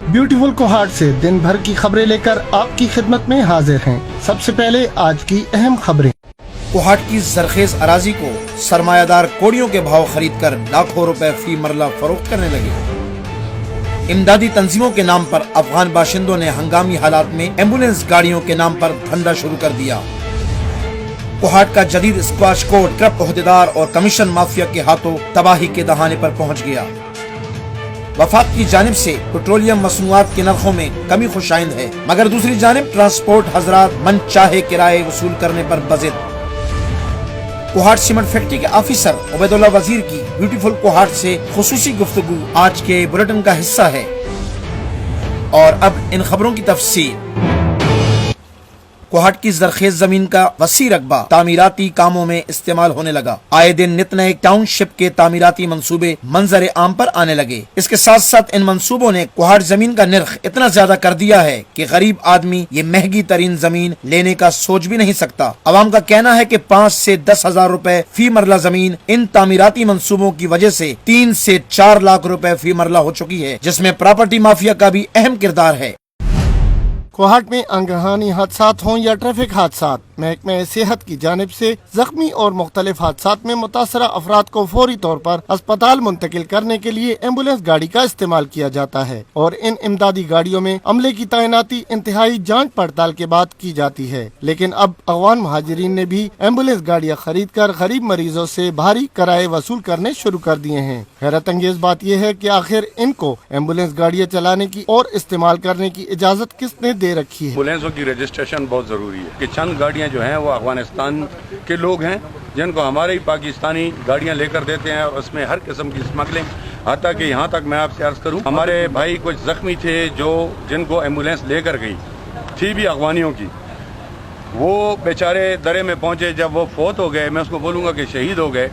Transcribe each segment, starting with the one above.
Beautiful Kohat से दिन भर की खबरें लेकर आपकी खिदमत में हाजिर हैं। सबसे पहले आज की अहम खबरें। कोहाट की जरखेज अराजी को सरमायादार कोड़ियों के भाव खरीद कर लाखों रुपए फी मरला फरोख्त करने लगे। इमदादी तंजीमों के नाम पर अफगान बाशिंदों ने हंगामी हालात में एम्बुलेंस गाड़ियों के नाम पर धंधा शुरू कर दिया। कोहाट का जदीद स्क्वाश कोर्ट क्लब ओहदेदार और कमीशन माफिया के हाथों तबाही के दहाने पर पहुंच गया। वफाक की जानिब से पेट्रोलियम मसनूआत के नरखों में कमी खुशाइंद है, मगर दूसरी जानिब ट्रांसपोर्ट हजरात मन चाहे किराए वसूल करने पर बजिद। कोहाट सीमेंट फैक्ट्री के ऑफिसर उबैदुल्लाह वजीर की ब्यूटीफुल कोहाट से खुसूसी गुफ्तगू आज के बुलेटिन का हिस्सा है। और अब इन खबरों की तफसील। कोहाट की जरखेज जमीन का वसी रकबा तामीराती कामों में इस्तेमाल होने लगा। आए दिन नित नए टाउनशिप के तामीराती मंसूबे मंजर आम पर आने लगे। इसके साथ साथ इन मंसूबों ने कोहाट जमीन का निर्ख इतना ज्यादा कर दिया है कि गरीब आदमी ये महंगी तरीन जमीन लेने का सोच भी नहीं सकता। अवाम का कहना है कि 5 से 10 हजार रुपए फी मरला जमीन इन तामीराती मंसूबों की वजह से 3 से 4 लाख रुपए फी मरला हो चुकी है, जिसमें प्रॉपर्टी माफिया का भी अहम किरदार है। कोहाट में अंगहानी हादसात हों या ट्रैफिक हादसात, महकमे सेहत की जानिब से जख्मी और मुख्तलिफ हादसात में मुतासरा अफराद को फौरी तौर पर अस्पताल मुंतकिल करने के लिए एम्बुलेंस गाड़ी का इस्तेमाल किया जाता है और इन इमदादी गाड़ियों में अमले की तैनाती इंतहाई जांच पड़ताल के बाद की जाती है। लेकिन अब अफगान महाजिरीन ने भी एम्बुलेंस गाड़ियाँ खरीद कर गरीब मरीजों से भारी किराए वसूल करने शुरू कर दिए हैं। हैरत अंगेज बात यह है कि आखिर इनको एम्बुलेंस गाड़ियाँ चलाने की और इस्तेमाल करने की इजाजत किसने दे रखी है? एम्बुलेंसों की रजिस्ट्रेशन बहुत जरूरी है कि चंद गाड़ियाँ जो हैं वो अफगानिस्तान के लोग हैं जिनको हमारे ही पाकिस्तानी गाड़ियां लेकर देते हैं और उसमें हर किस्म की स्मगलिंग, हाथा कि यहाँ तक मैं आपसे अर्ज करूँ हमारे भाई कुछ जख्मी थे जो जिनको एम्बुलेंस लेकर गई थी भी अफगानियों की, वो बेचारे दरे में पहुंचे, जब वो फोत हो गए, मैं उसको बोलूँगा कि शहीद हो गए,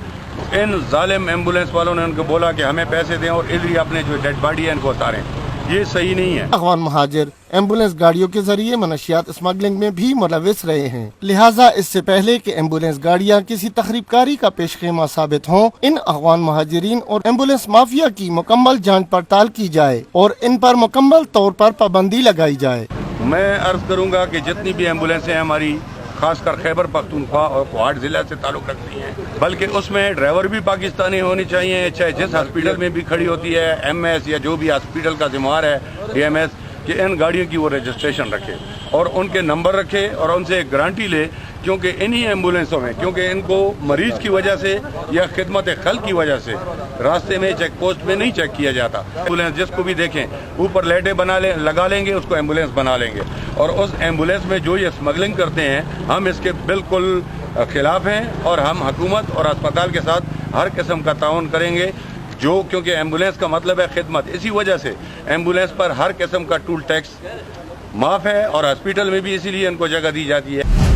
इन जालिम एम्बुलेंस वालों ने उनको बोला कि हमें पैसे दें और इधर ही अपने जो डेड बॉडी है इनको उतारें। ये सही नहीं है। अफगान महाजिर एम्बुलेंस गाड़ियों के जरिए मनशियात स्मगलिंग में भी मुलविस रहे हैं, लिहाजा इससे पहले कि एम्बुलेंस गाड़ियां किसी तखरीबकारी का पेशखेमा साबित हों, इन अफगान महाजिरीन और एम्बुलेंस माफिया की मुकम्मल जांच पड़ताल की जाए और इन पर मुकम्मल तौर पर पाबंदी लगाई जाए। मैं अर्ज करूंगा कि जितनी भी एम्बुलेंसें हमारी खासकर खैबर पख्तूनख्वा और कोहाट जिला से ताल्लुक रखती हैं, बल्कि उसमें ड्राइवर भी पाकिस्तानी होनी चाहिए, चाहे जिस हॉस्पिटल में भी खड़ी होती है, एमएस या जो भी हॉस्पिटल का जिम्मेवार है डीएमएस, कि इन गाड़ियों की वो रजिस्ट्रेशन रखे और उनके नंबर रखे और उनसे एक गारंटी ले, क्योंकि इन्हीं एम्बुलेंसों में, क्योंकि इनको मरीज की वजह से या खिदमत खल की वजह से रास्ते में चेक पोस्ट में नहीं चेक किया जाता। एम्बुलेंस जिसको भी देखें ऊपर लाइटें लगा लेंगे, उसको एम्बुलेंस बना लेंगे और उस एम्बुलेंस में जो ये स्मगलिंग करते हैं हम इसके बिल्कुल खिलाफ हैं और हम हुकूमत और अस्पताल के साथ हर किस्म का ताउन करेंगे, जो क्योंकि एम्बुलेंस का मतलब है खिदमत। इसी वजह से एम्बुलेंस पर हर किस्म का टूल टैक्स माफ है और हॉस्पिटल में भी इसीलिए इनको जगह दी जाती है।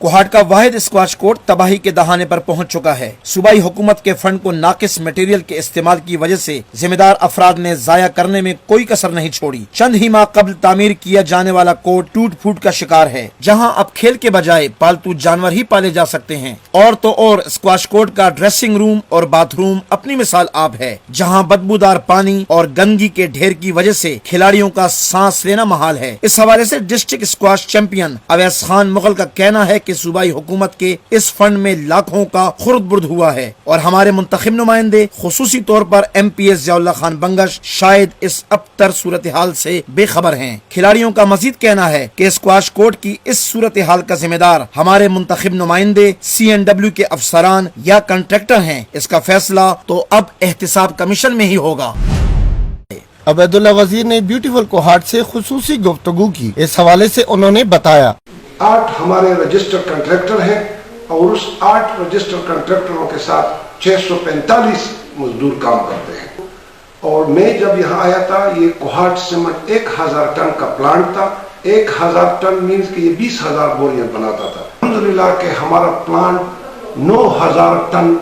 कोहाट का वाहिद स्क्वाश कोर्ट तबाही के दहाने पर पहुंच चुका है। सूबाई हुकूमत के फंड को नाकिस मटेरियल के इस्तेमाल की वजह से जिम्मेदार अफराद ने जाया करने में कोई कसर नहीं छोड़ी। चंद ही माह कबल तामीर किया जाने वाला कोर्ट टूट फूट का शिकार है, जहां अब खेल के बजाय पालतू जानवर ही पाले जा सकते हैं। और तो और स्क्वाश कोर्ट का ड्रेसिंग रूम और बाथरूम अपनी मिसाल आप है, जहां बदबूदार पानी और गंदगी के ढेर की वजह से खिलाड़ियों का सांस लेना महाल है। इस हवाले से district squash champion Awais Khan Mughal का कहना है कि सूबाई हुकूमत के इस फंड में लाखों का खुर्द बुर्द हुआ है और हमारे मुंतखब नुमाइंदे खुसूसी तौर पर एमपीएस ज़ियाउल्लाह खान बंगश शायद इस अबतर सूरत हाल से बेखबर हैं। खिलाड़ियों का मजीद कहना है कि स्क्वाश कोर्ट की इस सूरत हाल का जिम्मेदार हमारे मुंतखब नुमाइंदे CNW के अफसरान या कंट्रैक्टर हैं। इसका फैसला तो अब एहतिसाब कमीशन में ही होगा। उबैदुल्लाह वजीर ने ब्यूटीफुल कोहाट से खुसूसी गुफ्तगू की। इस हवाले से उन्होंने बताया 8 हमारे रजिस्टर्ड कंट्रैक्टर हैं और उस 8 रजिस्टर्ड कंट्रैक्टरों के साथ 645 मजदूर काम करते हैं। और मैं जब यहाँ आया था ये कोहाट सीमेंट 1000 टन का प्लांट था। 1000 टन मीन्स कि ये 20,000 बोरियां बनाता था। अल्हम्दुलिल्लाह के हमारा प्लांट 9000 टन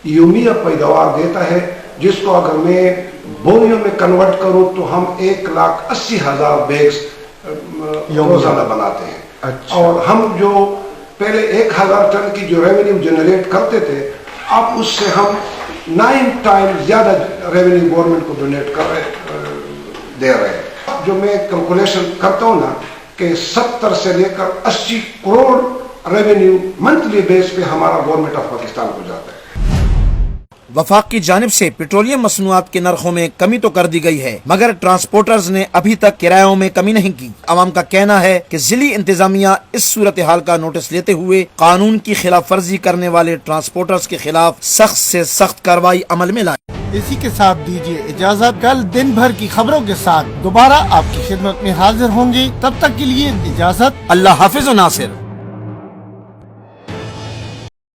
यूमिया पैदावार देता है, जिसको अगर मैं बोरियों में कन्वर्ट करूं तो हम 1,80,000 बैग्स रोजाना बनाते हैं। अच्छा। और हम जो पहले 1000 टन की जो रेवेन्यू जनरेट करते थे, अब उससे हम 9 टाइम ज्यादा रेवेन्यू गवर्नमेंट को डोनेट कर रहे दे रहे हैं। जो मैं कैलकुलेशन करता हूँ ना कि 70 से लेकर 80 करोड़ रेवेन्यू मंथली बेस पे हमारा गवर्नमेंट ऑफ पाकिस्तान को जाता है। वफाक की जानिब से पेट्रोलियम मसनूआत के नरखों में कमी तो कर दी गई है, मगर ट्रांसपोर्टर्स ने अभी तक किरायों में कमी नहीं की। अवाम का कहना है कि जिली इंतजामिया इस सूरत हाल का नोटिस लेते हुए कानून की खिलाफ वर्जी करने वाले ट्रांसपोर्टर्स के खिलाफ सख्त से सख्त कार्रवाई अमल में लाए। इसी के साथ दीजिए इजाजत। कल दिन भर की खबरों के साथ दोबारा आपकी खिदमत में हाजिर होंगे। तब तक के लिए इजाजत। अल्लाह हाफिज व नासिर।